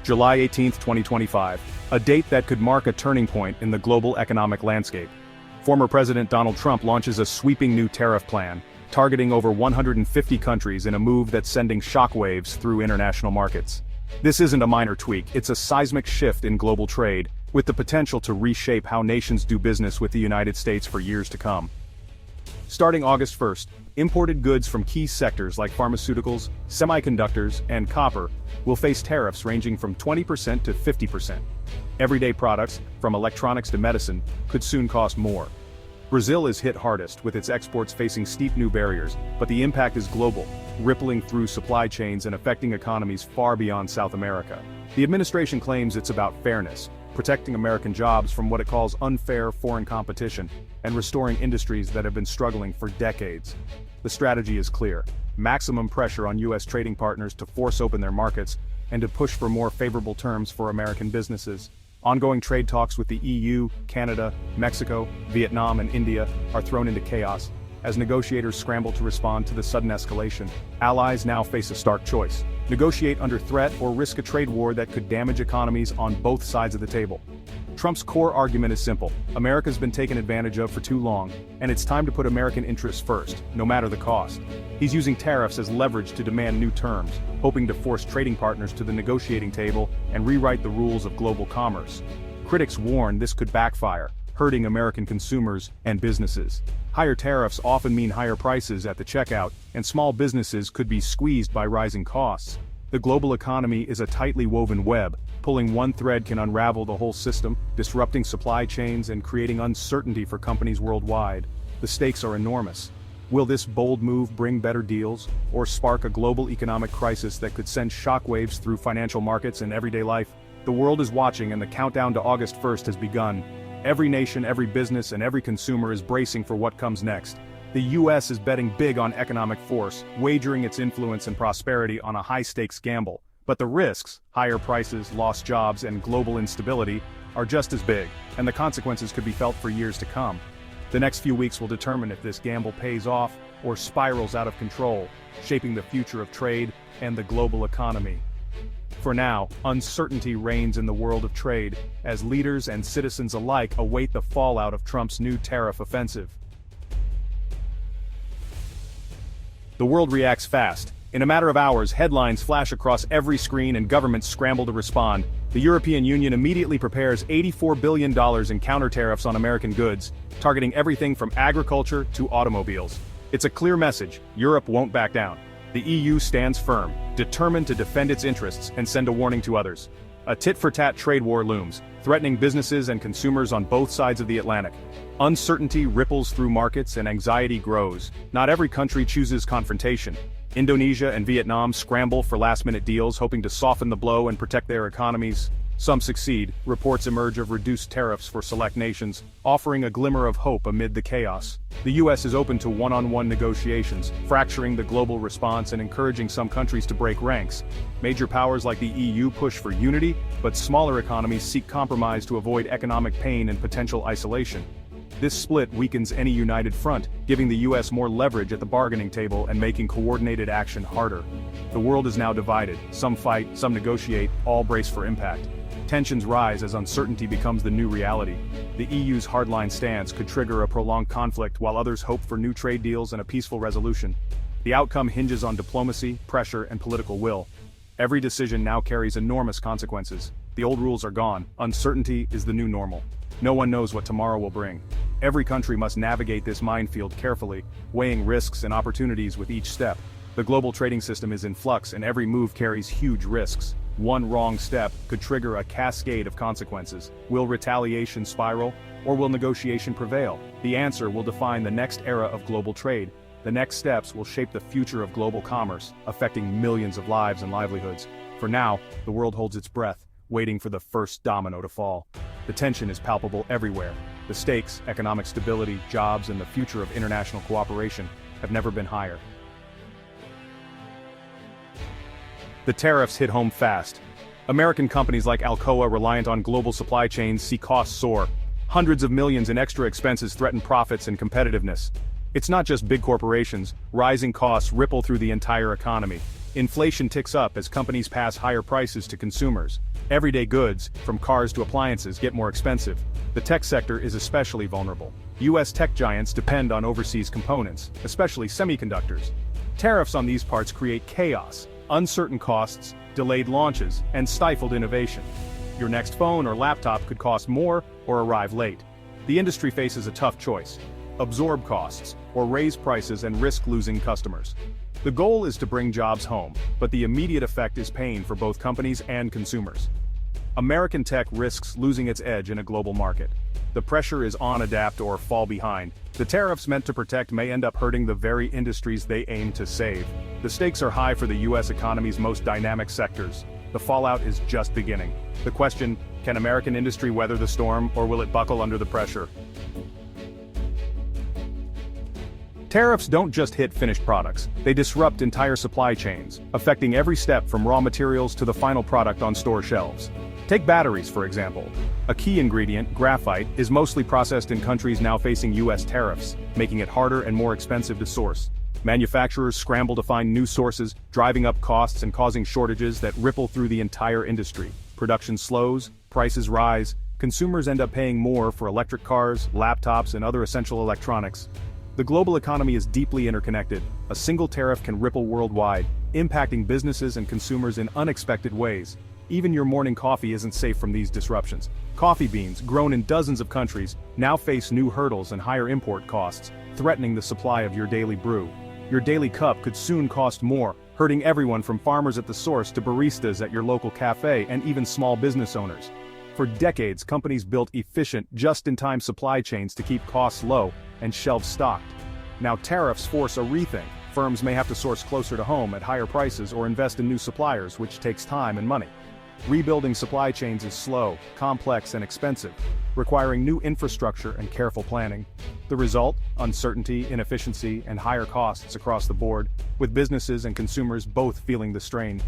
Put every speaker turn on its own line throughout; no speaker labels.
July 18, 2025, a date that could mark a turning point in the global economic landscape. Former President Donald Trump launches a sweeping new tariff plan, targeting over 150 countries in a move that's sending shockwaves through international markets. This isn't a minor tweak, it's a seismic shift in global trade, with the potential to reshape how nations do business with the United States for years to come. Starting August 1st, imported goods from key sectors like pharmaceuticals, semiconductors, and copper will face tariffs ranging from 20% to 50%. Everyday products, from electronics to medicine, could soon cost more. Brazil is hit hardest, with its exports facing steep new barriers, but the impact is global, rippling through supply chains and affecting economies far beyond South America. The administration claims it's about fairness, protecting American jobs from what it calls unfair foreign competition, and restoring industries that have been struggling for decades. The strategy is clear: maximum pressure on U.S. trading partners to force open their markets, and to push for more favorable terms for American businesses. Ongoing trade talks with the EU, Canada, Mexico, Vietnam, and India are thrown into chaos, as negotiators scramble to respond to the sudden escalation. Allies now face a stark choice: negotiate under threat or risk a trade war that could damage economies on both sides of the table. Trump's core argument is simple: America's been taken advantage of for too long, and it's time to put American interests first, no matter the cost. He's using tariffs as leverage to demand new terms, hoping to force trading partners to the negotiating table and rewrite the rules of global commerce. Critics warn this could backfire, hurting American consumers and businesses. Higher tariffs often mean higher prices at the checkout, and small businesses could be squeezed by rising costs. The global economy is a tightly woven web. Pulling one thread can unravel the whole system, disrupting supply chains and creating uncertainty for companies worldwide. The stakes are enormous. Will this bold move bring better deals, or spark a global economic crisis that could send shockwaves through financial markets and everyday life? The world is watching, and the countdown to August 1st has begun. Every nation, every business, and every consumer is bracing for what comes next. The U.S. is betting big on economic force, wagering its influence and prosperity on a high-stakes gamble. But the risks, higher prices, lost jobs, and global instability, are just as big, and the consequences could be felt for years to come. The next few weeks will determine if this gamble pays off or spirals out of control, shaping the future of trade and the global economy. For now, uncertainty reigns in the world of trade, as leaders and citizens alike await the fallout of Trump's new tariff offensive. The world reacts fast. In a matter of hours, headlines flash across every screen and governments scramble to respond. The European Union immediately prepares $84 billion in counter-tariffs on American goods, targeting everything from agriculture to automobiles. It's a clear message: Europe won't back down. The EU stands firm, determined to defend its interests and send a warning to others. A tit-for-tat trade war looms, threatening businesses and consumers on both sides of the Atlantic. Uncertainty ripples through markets and anxiety grows. Not every country chooses confrontation. Indonesia and Vietnam scramble for last-minute deals, hoping to soften the blow and protect their economies. Some succeed. Reports emerge of reduced tariffs for select nations, offering a glimmer of hope amid the chaos. The U.S. is open to one-on-one negotiations, fracturing the global response and encouraging some countries to break ranks. Major powers like the EU push for unity, but smaller economies seek compromise to avoid economic pain and potential isolation. This split weakens any united front, giving the U.S. more leverage at the bargaining table and making coordinated action harder. The world is now divided. Some fight, some negotiate, all brace for impact. Tensions rise as uncertainty becomes the new reality. The EU's hardline stance could trigger a prolonged conflict, while others hope for new trade deals and a peaceful resolution. The outcome hinges on diplomacy, pressure, and political will. Every decision now carries enormous consequences. The old rules are gone. Uncertainty is the new normal. No one knows what tomorrow will bring. Every country must navigate this minefield carefully, weighing risks and opportunities with each step. The global trading system is in flux, and every move carries huge risks. One wrong step could trigger a cascade of consequences. Will retaliation spiral, or will negotiation prevail? The answer will define the next era of global trade. The next steps will shape the future of global commerce, affecting millions of lives and livelihoods. For now, the world holds its breath, waiting for the first domino to fall. The tension is palpable everywhere. The stakes, economic stability, jobs, and the future of international cooperation have never been higher. The tariffs hit home fast. American companies like Alcoa, reliant on global supply chains, see costs soar. Hundreds of millions in extra expenses threaten profits and competitiveness. It's not just big corporations. Rising costs ripple through the entire economy. Inflation ticks up as companies pass higher prices to consumers. Everyday goods, from cars to appliances, get more expensive. The tech sector is especially vulnerable. US tech giants depend on overseas components, especially semiconductors. Tariffs on these parts create chaos, uncertain costs, delayed launches, and stifled innovation. Your next phone or laptop could cost more or arrive late. The industry faces a tough choice: absorb costs, or raise prices and risk losing customers. The goal is to bring jobs home, but the immediate effect is pain for both companies and consumers. American tech risks losing its edge in a global market. The pressure is on: adapt or fall behind. The tariffs meant to protect may end up hurting the very industries they aim to save. The stakes are high for the US economy's most dynamic sectors. The fallout is just beginning. The question: can American industry weather the storm, or will it buckle under the pressure? Tariffs don't just hit finished products, they disrupt entire supply chains, affecting every step from raw materials to the final product on store shelves. Take batteries, for example. A key ingredient, graphite, is mostly processed in countries now facing US tariffs, making it harder and more expensive to source. Manufacturers scramble to find new sources, driving up costs and causing shortages that ripple through the entire industry. Production slows, prices rise, consumers end up paying more for electric cars, laptops, and other essential electronics. The global economy is deeply interconnected. A single tariff can ripple worldwide, impacting businesses and consumers in unexpected ways. Even your morning coffee isn't safe from these disruptions. Coffee beans, grown in dozens of countries, now face new hurdles and higher import costs, threatening the supply of your daily brew. Your daily cup could soon cost more, hurting everyone from farmers at the source to baristas at your local cafe and even small business owners. For decades, companies built efficient, just-in-time supply chains to keep costs low and shelves stocked. Now tariffs force a rethink. Firms may have to source closer to home at higher prices or invest in new suppliers, which takes time and money. Rebuilding supply chains is slow, complex, and expensive, requiring new infrastructure and careful planning. The result? Uncertainty, inefficiency, and higher costs across the board, with businesses and consumers both feeling the strain.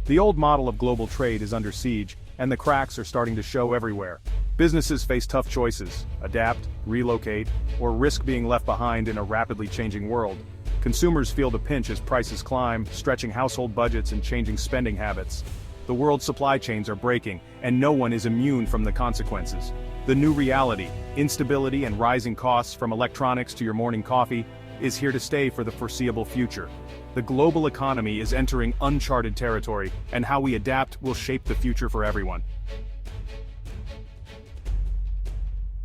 The old model of global trade is under siege, and the cracks are starting to show everywhere. Businesses face tough choices: adapt, relocate, or risk being left behind in a rapidly changing world. Consumers feel the pinch as prices climb, stretching household budgets and changing spending habits. The world's supply chains are breaking, and no one is immune from the consequences. The new reality, instability and rising costs from electronics to your morning coffee, is here to stay for the foreseeable future. The global economy is entering uncharted territory, and how we adapt will shape the future for everyone.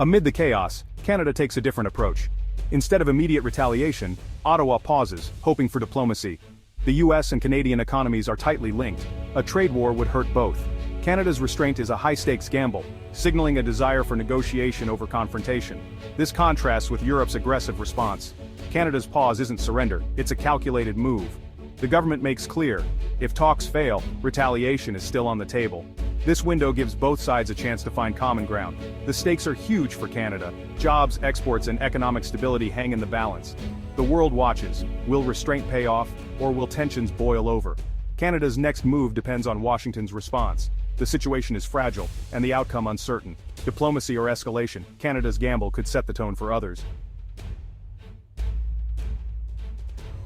Amid the chaos, Canada takes a different approach. Instead of immediate retaliation, Ottawa pauses, hoping for diplomacy. The US and Canadian economies are tightly linked. A trade war would hurt both. Canada's restraint is a high-stakes gamble, signaling a desire for negotiation over confrontation. This contrasts with Europe's aggressive response. Canada's pause isn't surrender, it's a calculated move. The government makes clear, if talks fail, retaliation is still on the table. This window gives both sides a chance to find common ground. The stakes are huge for Canada. Jobs, exports, and economic stability hang in the balance. The world watches. Will restraint pay off, or will tensions boil over? Canada's next move depends on Washington's response. The situation is fragile, and the outcome uncertain. Diplomacy or escalation, Canada's gamble could set the tone for others.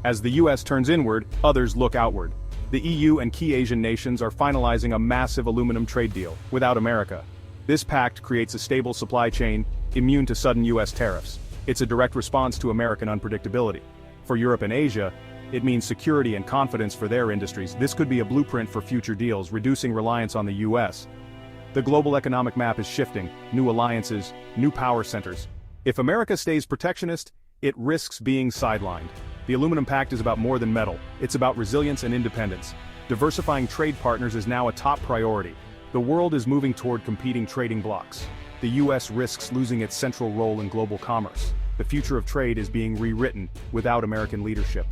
As the US turns inward, others look outward. The EU and key Asian nations are finalizing a massive aluminum trade deal, without America. This pact creates a stable supply chain, immune to sudden US tariffs. It's a direct response to American unpredictability. For Europe and Asia, it means security and confidence for their industries. This could be a blueprint for future deals, reducing reliance on the US. The global economic map is shifting, new alliances, new power centers. If America stays protectionist, it risks being sidelined. The Aluminum Pact is about more than metal, it's about resilience and independence. Diversifying trade partners is now a top priority. The world is moving toward competing trading blocs. The US risks losing its central role in global commerce. The future of trade is being rewritten without American leadership.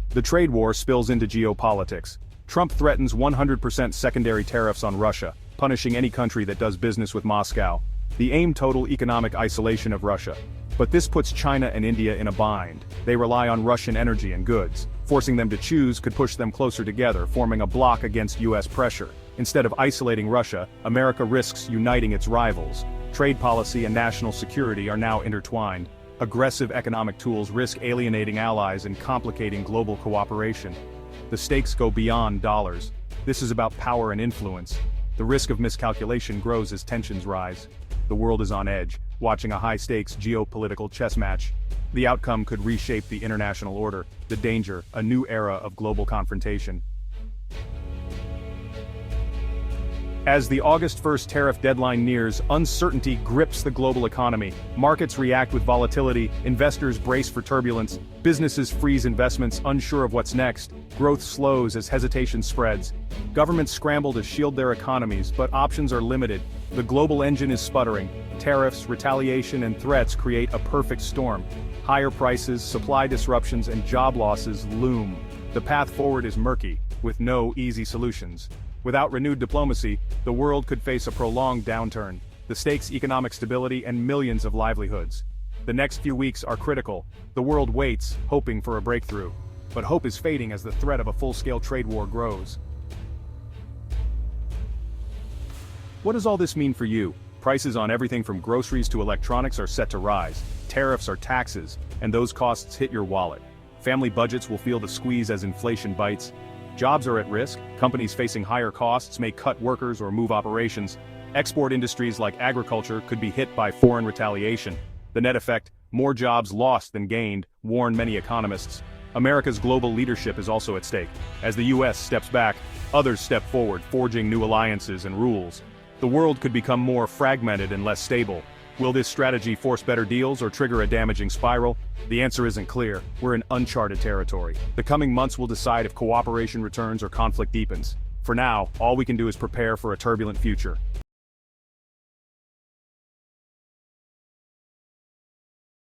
The trade war spills into geopolitics. Trump threatens 100% secondary tariffs on Russia, punishing any country that does business with Moscow. The aim: total economic isolation of Russia. But this puts China and India in a bind. They rely on Russian energy and goods. Forcing them to choose could push them closer together, forming a bloc against US pressure. Instead of isolating Russia, America risks uniting its rivals. Trade policy and national security are now intertwined. Aggressive economic tools risk alienating allies and complicating global cooperation. The stakes go beyond dollars. This is about power and influence. The risk of miscalculation grows as tensions rise. The world is on edge, watching a high-stakes geopolitical chess match. The outcome could reshape the international order. The danger, a new era of global confrontation. As the August 1st tariff deadline nears, uncertainty grips the global economy. Markets react with volatility, investors brace for turbulence, businesses freeze investments unsure of what's next, growth slows as hesitation spreads. Governments scramble to shield their economies, but options are limited. The global engine is sputtering. Tariffs, retaliation, and threats create a perfect storm. Higher prices, supply disruptions, and job losses loom. The path forward is murky, with no easy solutions. Without renewed diplomacy, the world could face a prolonged downturn. The stakes: economic stability and millions of livelihoods. The next few weeks are critical. The world waits, hoping for a breakthrough. But hope is fading as the threat of a full-scale trade war grows. What does all this mean for you? Prices on everything from groceries to electronics are set to rise. Tariffs are taxes, and those costs hit your wallet. Family budgets will feel the squeeze as inflation bites. Jobs are at risk. Companies facing higher costs may cut workers or move operations. Export industries like agriculture could be hit by foreign retaliation. The net effect: more jobs lost than gained, warn many economists. America's global leadership is also at stake. As the US steps back, others step forward, forging new alliances and rules. The world could become more fragmented and less stable. Will this strategy force better deals or trigger a damaging spiral? The answer isn't clear. We're in uncharted territory. The coming months will decide if cooperation returns or conflict deepens. For now, all we can do is prepare for a turbulent future.